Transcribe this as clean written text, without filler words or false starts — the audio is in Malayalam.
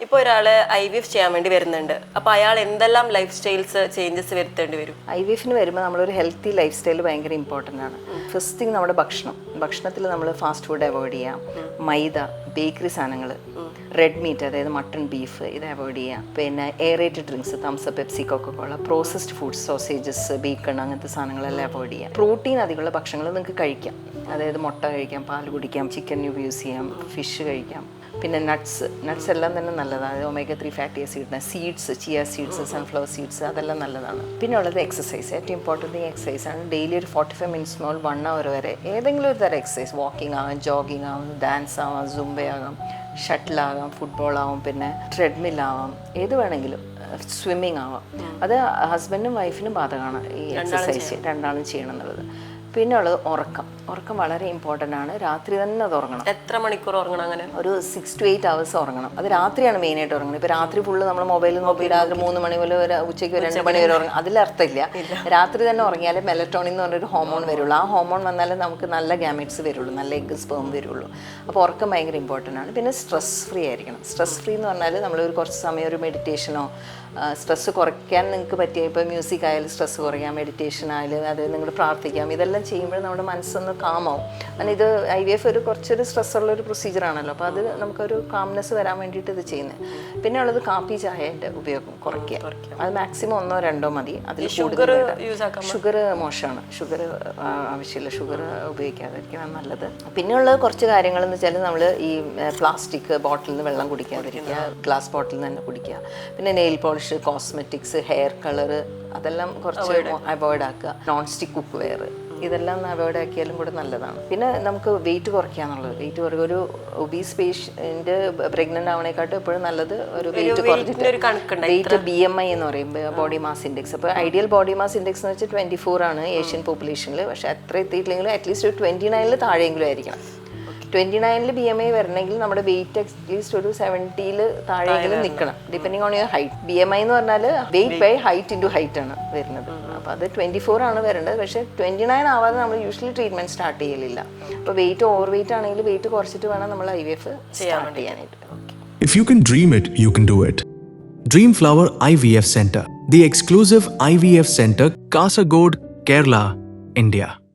ഇപ്പോൾ ഒരാൾ IVF ചെയ്യാൻ വേണ്ടി വരുന്നുണ്ട്, അപ്പോൾ അയാൾ എന്തെല്ലാം ലൈഫ് സ്റ്റൈൽസ് ചേഞ്ചസ് വരുത്തേണ്ടി വരും? IVFന് വരുമ്പോൾ നമ്മളൊരു ഹെൽത്തി ലൈഫ് സ്റ്റൈൽ ഭയങ്കര ഇമ്പോർട്ടൻ്റ് ആണ്. ഫസ്റ്റ് തിങ് നമ്മുടെ ഭക്ഷണത്തിൽ നമ്മൾ ഫാസ്റ്റ് ഫുഡ് അവോയ്ഡ് ചെയ്യാം, മൈദ, ബേക്കറി സാധനങ്ങൾ, റെഡ് മീറ്റ് അതായത് മട്ടൺ, ബീഫ് ഇത് അവോയ്ഡ് ചെയ്യാം. പിന്നെ aerated drinks, thumbs, Pepsi, Coca Cola, processed foods, sausages, beacon അങ്ങനത്തെ സാധനങ്ങളെല്ലാം അവോയ്ഡ് ചെയ്യാം. പ്രോട്ടീൻ അധികമുള്ള ഭക്ഷണങ്ങൾ നിങ്ങൾക്ക് കഴിക്കാം, അതായത് മുട്ട കഴിക്കാം, പാൽ കുടിക്കാം, ചിക്കൻ യൂസ് ചെയ്യാം, ഫിഷ് കഴിക്കാം. പിന്നെ നട്ട്സ് എല്ലാം തന്നെ നല്ലതാണ്. omega-3 fatty acid, seeds, chia seeds, sunflower seeds അതെല്ലാം നല്ലതാണ്. പിന്നെ ഉള്ളത് എക്സസൈസ്. ഏറ്റവും ഇമ്പോർട്ടൻറ്റ് എക്സസൈസ് ആണ്. ഡെയിലി ഒരു 45 മിനിറ്റ്സ് മുതൽ 1 hour വരെ ഏതെങ്കിലും ഒരു തരം എക്സസൈസ്, വാക്കിംഗ് ആകാം, ജോഗിങ് ആകാം, ഡാൻസ് ആവാം, സുംബയാകാം, ഷട്ടിലാകാം, ഫുട്ബോളാവാം, പിന്നെ ട്രെഡ്മില്ലാവാം, ഏത് വേണമെങ്കിലും, സ്വിമ്മിങ് ആവാം. അത് ഹസ്ബൻഡും വൈഫിനും ബാധകമാണ് ഈ എക്സസൈസ്, രണ്ടാളും ചെയ്യണം എന്നുള്ളത്. പിന്നെ ഉള്ളത് ഉറക്കം വളരെ ഇമ്പോർട്ടൻ്റ് ആണ്. രാത്രി തന്നെ അത് ഉറങ്ങണം. എത്ര മണിക്കൂർ ഉറങ്ങണം? അങ്ങനെ ഒരു 6 to 8 hours ഉറങ്ങണം. അത് രാത്രിയാണ് മെയിനായിട്ട് ഉറങ്ങുന്നത്. ഇപ്പോൾ രാത്രി ഫുള്ള് നമ്മൾ മൊബൈലിൽ നോക്കി രാത്രി 3 മണി മുതൽ ഉച്ചയ്ക്ക് 2 മണി വരെ ഉറങ്ങും. അതിലർത്ഥമില്ല. രാത്രി തന്നെ ഉറങ്ങിയാലേ മെലറ്റോണിൻ എന്ന് പറഞ്ഞൊരു ഹോമോൺ വരുള്ളൂ. ആ ഹോമോൺ വന്നാലേ നമുക്ക് നല്ല ഗാമറ്റ്സ് വരുള്ളൂ, നല്ല എഗ് സ്പേം വരുള്ളൂ. അപ്പോൾ ഉറക്കം ഭയങ്കര ഇമ്പോർട്ടൻ്റ് ആണ്. പിന്നെ സ്ട്രെസ് ഫ്രീ ആയിരിക്കണം. സ്ട്രെസ് ഫ്രീ എന്ന് പറഞ്ഞാൽ നമ്മളൊരു കുറച്ച് സമയം ഒരു മെഡിറ്റേഷനോ, സ്ട്രെസ്സ് കുറയ്ക്കാൻ നിങ്ങൾക്ക് പറ്റിയ, ഇപ്പോൾ മ്യൂസിക് ആയാലും സ്ട്രെസ്സ് കുറയ്ക്കാം, മെഡിറ്റേഷൻ ആയാലും അത് നിങ്ങൾ പ്രാർത്ഥിക്കാം. ഇതെല്ലാം ചെയ്യുമ്പോൾ നമ്മുടെ മനസ്സൊന്ന് കാമാവും. കാരണം ഇത് IVF കുറച്ചൊരു സ്ട്രെസ്സുള്ളൊരു പ്രൊസീജിയറാണല്ലോ. അപ്പോൾ അത് നമുക്കൊരു കാംനെസ് വരാൻ വേണ്ടിയിട്ട് ഇത് ചെയ്യുന്നത്. പിന്നെ ഉള്ളത് കാപ്പി ചായൻ്റെ ഉപയോഗം കുറയ്ക്കുക. അത് മാക്സിമം 1-2 മതി. അതിൽ കൂടുതൽ ഷുഗർ മോശമാണ്. ഷുഗർ ആവശ്യമില്ല. ഷുഗർ ഉപയോഗിക്കാതിരിക്കണം നല്ലത്. പിന്നെയുള്ളത് കുറച്ച് കാര്യങ്ങളെന്ന് വെച്ചാൽ നമ്മൾ ഈ പ്ലാസ്റ്റിക് ബോട്ടിലിൽ നിന്ന് വെള്ളം കുടിക്കാതിരിക്കുക, ഗ്ലാസ് ബോട്ടിൽ നിന്ന് തന്നെ കുടിക്കുക. പിന്നെ nail polish, cosmetics, hair colour അതെല്ലാം കുറച്ച് അവോയ്ഡ് ആക്കുക. നോൺ സ്റ്റിക്ക് കുക്ക് വെയർ ഇതെല്ലാം അവോയ്ഡ് ആക്കിയാലും കൂടെ നല്ലതാണ്. പിന്നെ നമുക്ക് വെയിറ്റ് കുറയ്ക്കുക എന്നുള്ളത്. വെയിറ്റ് കുറയ്ക്കുക. ഒരു ഒബീസ് പേഷ്യൻ്റ് പ്രഗ്നൻ്റ് ആവണേക്കാട്ടും എപ്പോഴും നല്ലത് ഒരു വെയിറ്റ് കുറച്ചിട്ട് വെയിറ്റ് BMI എന്ന് പറയും, ബോഡി മാസ് ഇൻഡെക്സ്. അപ്പോൾ ഐഡിയൽ ബോഡി മാസ് ഇൻഡെക്സ് എന്ന് വെച്ചാൽ 24 ആണ് ഏഷ്യൻ പോപ്പുലേഷനിൽ. പക്ഷേ അത്ര എത്തിയിട്ടില്ലെങ്കിലും അറ്റ്ലീസ്റ്റ് ഒരു 29 താഴെയെങ്കിലും ആയിരിക്കണം. 29 BMI വരണമെങ്കിൽ നമ്മുടെ വെയിറ്റ് അറ്റ്ലീസ്റ്റ് ഒരു 70 താഴെയെങ്കിലും നിൽക്കണം, depending on your height. BMI എന്ന് പറഞ്ഞാൽ weight by height into height ആണ് വരുന്നത്. അപ്പോൾ അത് 24 ആണ് വരേണ്ടത്. പക്ഷേ 29 ആവാതെ നമ്മൾ യൂഷ്വലി ട്രീറ്റ്മെൻറ്റ് സ്റ്റാർട്ട് ചെയ്യലില്ല. അപ്പോൾ വെയിറ്റ് ഓവർ വെയിറ്റ് ആണെങ്കിൽ വെയിറ്റ് കുറച്ചിട്ട് വേണം നമ്മൾ IVF സ്റ്റാർട്ട് ചെയ്യാനായിട്ട്. If you can dream it, you can do it. Dream Flower IVF Center, the exclusive IVF center, Kasaragod, Kerala, India.